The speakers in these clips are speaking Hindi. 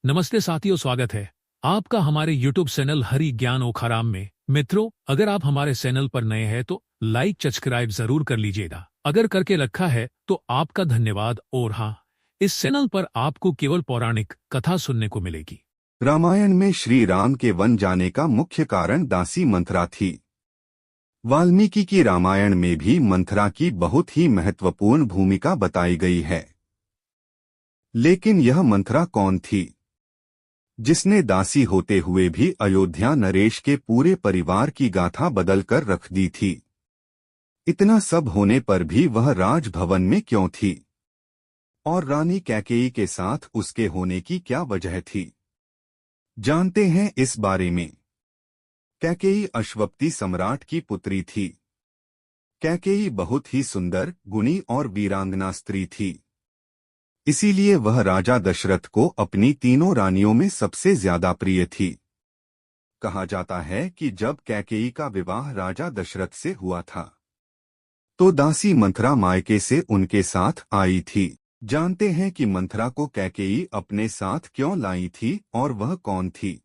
नमस्ते साथियों, स्वागत है आपका हमारे YouTube चैनल हरि ज्ञान ओखाराम में। मित्रों, अगर आप हमारे चैनल पर नए हैं तो लाइक सब्सक्राइब जरूर कर लीजिएगा। अगर करके रखा है तो आपका धन्यवाद। और हाँ, इस चैनल पर आपको केवल पौराणिक कथा सुनने को मिलेगी। रामायण में श्री राम के वन जाने का मुख्य कारण दासी मंथरा थी। वाल्मीकि की रामायण में भी मंथरा की बहुत ही महत्वपूर्ण भूमिका बताई गई है। लेकिन यह मंथरा कौन थी, जिसने दासी होते हुए भी अयोध्या नरेश के पूरे परिवार की गाथा बदल कर रख दी थी? इतना सब होने पर भी वह राजभवन में क्यों थी? और रानी कैकेयी के साथ उसके होने की क्या वजह थी? जानते हैं इस बारे में। कैकेयी अश्वपति सम्राट की पुत्री थी। कैकेयी बहुत ही सुंदर, गुणी और वीरांगना स्त्री थी। इसीलिए वह राजा दशरथ को अपनी तीनों रानियों में सबसे ज्यादा प्रिय थी। कहा जाता है कि जब कैकेयी का विवाह राजा दशरथ से हुआ था तो दासी मंथरा मायके से उनके साथ आई थी। जानते हैं कि मंथरा को कैकेयी अपने साथ क्यों लाई थी और वह कौन थी।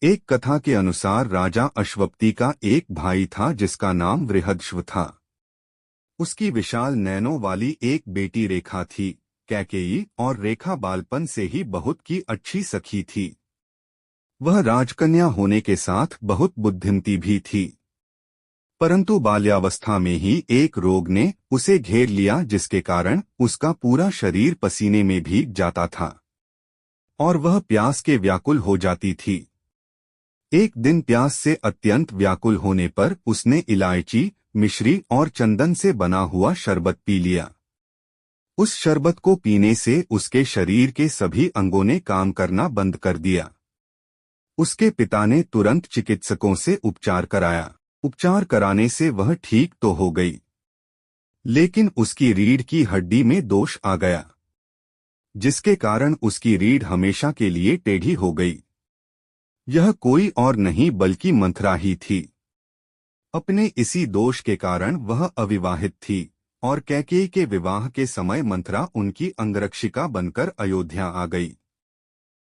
एक कथा के अनुसार राजा अश्वपति का एक भाई था जिसका नाम वृहदश्व था। उसकी विशाल नैनों वाली एक बेटी रेखा थी। कैकेयी और रेखा बालपन से ही बहुत की अच्छी सखी थी। वह राजकन्या होने के साथ बहुत बुद्धिमती भी थी। परंतु बाल्यावस्था में ही एक रोग ने उसे घेर लिया, जिसके कारण उसका पूरा शरीर पसीने में भीग जाता था और वह प्यास के व्याकुल हो जाती थी। एक दिन प्यास से अत्यंत व्याकुल होने पर उसने इलायची, मिश्री और चंदन से बना हुआ शरबत पी लिया। उस शरबत को पीने से उसके शरीर के सभी अंगों ने काम करना बंद कर दिया। उसके पिता ने तुरंत चिकित्सकों से उपचार कराया। उपचार कराने से वह ठीक तो हो गई, लेकिन उसकी रीढ़ की हड्डी में दोष आ गया, जिसके कारण उसकी रीढ़ हमेशा के लिए टेढ़ी हो गई। यह कोई और नहीं बल्कि मंथरा ही थी। अपने इसी दोष के कारण वह अविवाहित थी और कैकेयी के विवाह के समय मंथरा उनकी अंगरक्षिका बनकर अयोध्या आ गई।